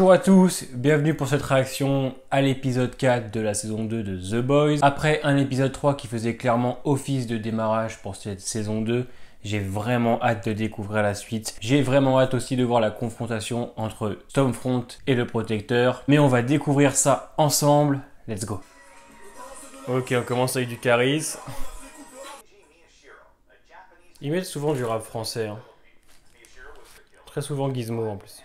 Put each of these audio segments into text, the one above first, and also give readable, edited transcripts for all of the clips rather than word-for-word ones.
Bonjour à tous, bienvenue pour cette réaction à l'épisode 4 de la saison 2 de The Boys. Après un épisode 3 qui faisait clairement office de démarrage pour cette saison 2, j'ai vraiment hâte de découvrir la suite. J'ai vraiment hâte aussi de voir la confrontation entre Stormfront et le Protecteur. Mais on va découvrir ça ensemble. Let's go. Ok, on commence avec du Caris. Ils mettent souvent du rap français. Hein. Très souvent Gizmo en plus.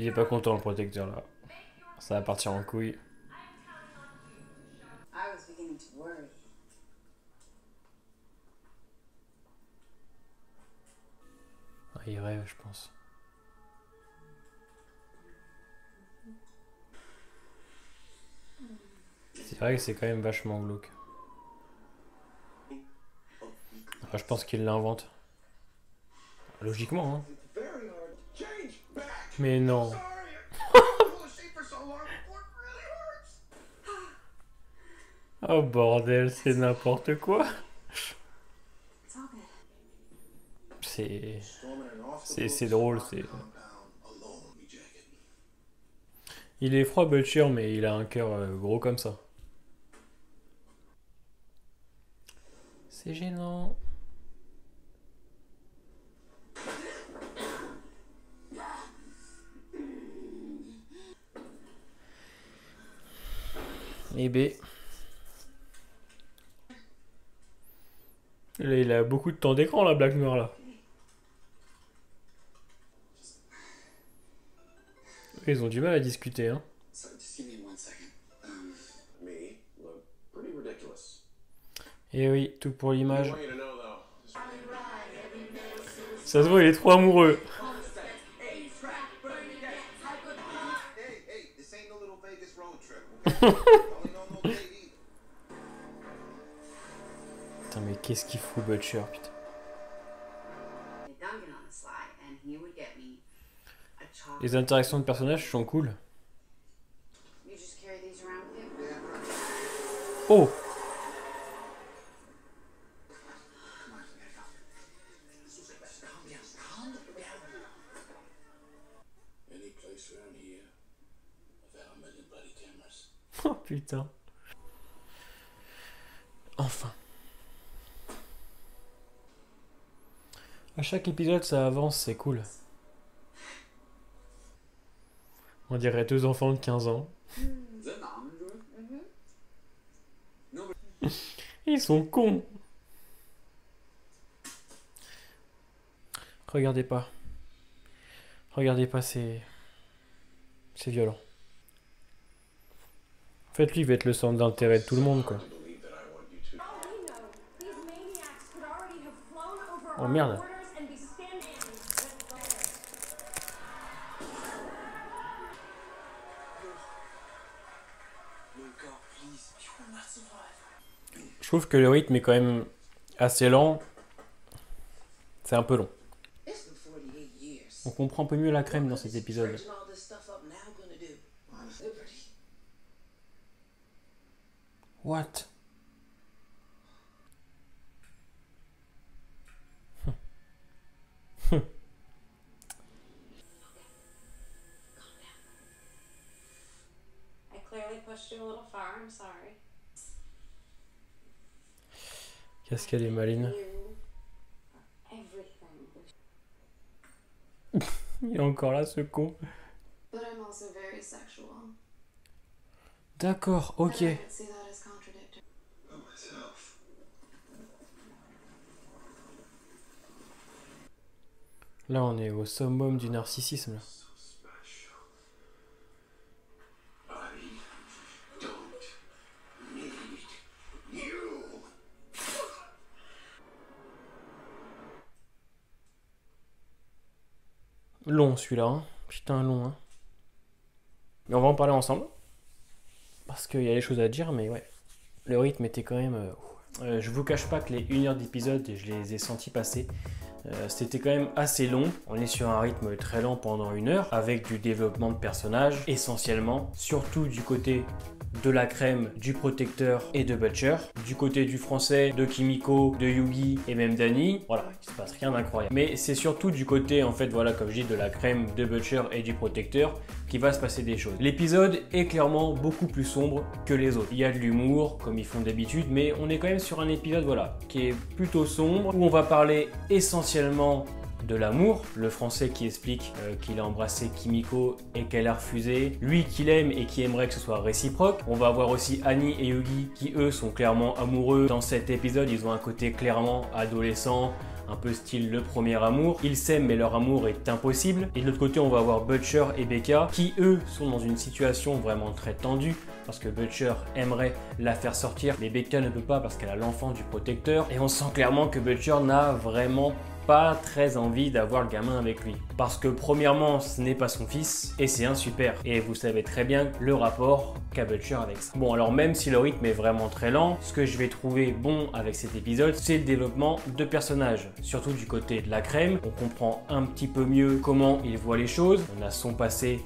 Il est pas content le Protecteur là. Ça va partir en couille. Ah, il rêve, je pense. C'est vrai que c'est quand même vachement glauque. Enfin, je pense qu'il l'invente. Logiquement, hein. Mais non. Oh bordel, c'est n'importe quoi. C'est drôle, c'est... Il est froid Butcher, mais il a un cœur gros comme ça. C'est gênant. Et B. Là, il a beaucoup de temps d'écran, la Black Mirror, là. Ils ont du mal à discuter, hein. Et oui, tout pour l'image. Ça se voit, il est trop amoureux. Putain, mais qu'est-ce qu'il fout Butcher, putain. Les interactions de personnages sont cool. Oh! Oh putain. Enfin. À chaque épisode, ça avance, c'est cool. On dirait deux enfants de 15 ans. Ils sont cons. Regardez pas. Regardez pas, c'est violent. En fait, lui, il va être le centre d'intérêt de tout le monde, quoi. Oh merde. Je trouve que le rythme est quand même assez lent. C'est un peu long. On comprend un peu mieux la crème dans cet épisode. What? Qu'est-ce qu'elle est maline. Il est encore là, ce con. D'accord, ok. Là, on est au summum du narcissisme. Là. Long celui-là, hein. Putain long, hein. Mais on va en parler ensemble. Parce qu'il y a des choses à dire, mais ouais. Le rythme était quand même... je vous cache pas que les 1 heure d'épisode, je les ai sentis passer. C'était quand même assez long. On est sur un rythme très lent pendant 1 heure, avec du développement de personnages, essentiellement, surtout du côté de la crème, du protecteur et de Butcher. Du côté du français, de Kimiko, de Yugi et même d'Annie, voilà, il se passe rien d'incroyable. Mais c'est surtout du côté, en fait, voilà, comme je dis, de la crème, de Butcher et du protecteur qui va se passer des choses. L'épisode est clairement beaucoup plus sombre que les autres. Il y a de l'humour, comme ils font d'habitude, mais on est quand même sur un épisode, voilà, qui est plutôt sombre, où on va parler essentiellement de l'amour, le français qui explique qu'il a embrassé Kimiko et qu'elle a refusé, lui qu'il aime et qui aimerait que ce soit réciproque. On va avoir aussi Annie et Yugi qui eux sont clairement amoureux. Dans cet épisode, ils ont un côté clairement adolescent, un peu style le premier amour. Ils s'aiment mais leur amour est impossible. Et de l'autre côté, on va avoir Butcher et Becca qui eux sont dans une situation vraiment très tendue parce que Butcher aimerait la faire sortir mais Becca ne peut pas parce qu'elle a l'enfant du protecteur. Et on sent clairement que Butcher n'a vraiment pas très envie d'avoir le gamin avec lui. Parce que premièrement, ce n'est pas son fils et c'est un super. Et vous savez très bien le rapport qu'a Butcher avec ça. Bon, alors même si le rythme est vraiment très lent, ce que je vais trouver bon avec cet épisode, c'est le développement de personnages. Surtout du côté de la crème, on comprend un petit peu mieux comment il voit les choses. On a son passé,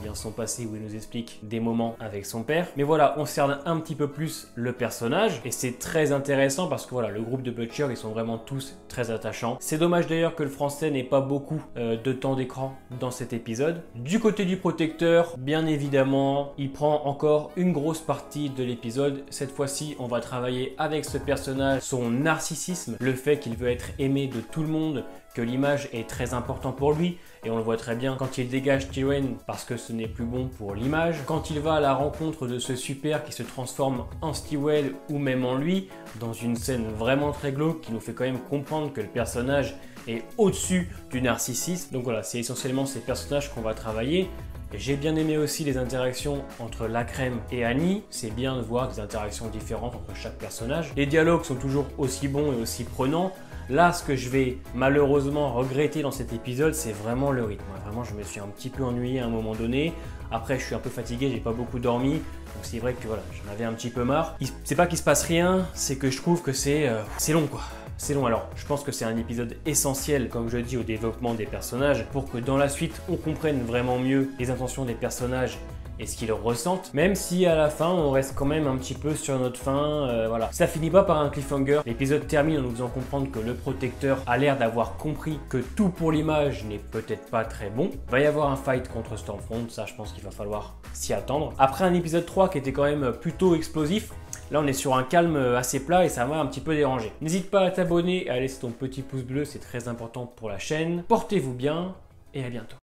bien son passé où il nous explique des moments avec son père. Mais voilà, on cerne un petit peu plus le personnage et c'est très intéressant parce que voilà, le groupe de Butcher, ils sont vraiment tous très attachants. C'est dommage d'ailleurs que le français n'ait pas beaucoup de temps d'écran dans cet épisode. Du côté du protecteur, bien évidemment, il prend encore une grosse partie de l'épisode. Cette fois-ci, on va travailler avec ce personnage, son narcissisme, le fait qu'il veut être aimé de tout le monde, que l'image est très importante pour lui et on le voit très bien quand il dégage Tyrone parce que ce n'est plus bon pour l'image. Quand il va à la rencontre de ce super qui se transforme en Stewell ou même en lui dans une scène vraiment très glauque qui nous fait quand même comprendre que le personnage est au-dessus du narcissisme. Donc voilà, c'est essentiellement ces personnages qu'on va travailler. J'ai bien aimé aussi les interactions entre la crème et Annie. C'est bien de voir des interactions différentes entre chaque personnage. Les dialogues sont toujours aussi bons et aussi prenants. Là, ce que je vais malheureusement regretter dans cet épisode, c'est vraiment le rythme. Vraiment, je me suis un petit peu ennuyé à un moment donné. Après, je suis un peu fatigué, j'ai pas beaucoup dormi. Donc c'est vrai que voilà, j'en avais un petit peu marre. C'est pas qu'il se passe rien, c'est que je trouve que c'est long quoi. C'est long. Alors, je pense que c'est un épisode essentiel, comme je dis, au développement des personnages pour que dans la suite, on comprenne vraiment mieux les intentions des personnages et ce qu'ils ressentent, même si à la fin on reste quand même un petit peu sur notre fin, voilà. Ça finit pas par un cliffhanger, l'épisode termine en nous faisant comprendre que le protecteur a l'air d'avoir compris que tout pour l'image n'est peut-être pas très bon. Il va y avoir un fight contre Stormfront, ça je pense qu'il va falloir s'y attendre. Après un épisode 3 qui était quand même plutôt explosif, là on est sur un calme assez plat et ça m'a un petit peu dérangé. N'hésite pas à t'abonner et à laisser ton petit pouce bleu, c'est très important pour la chaîne. Portez-vous bien et à bientôt.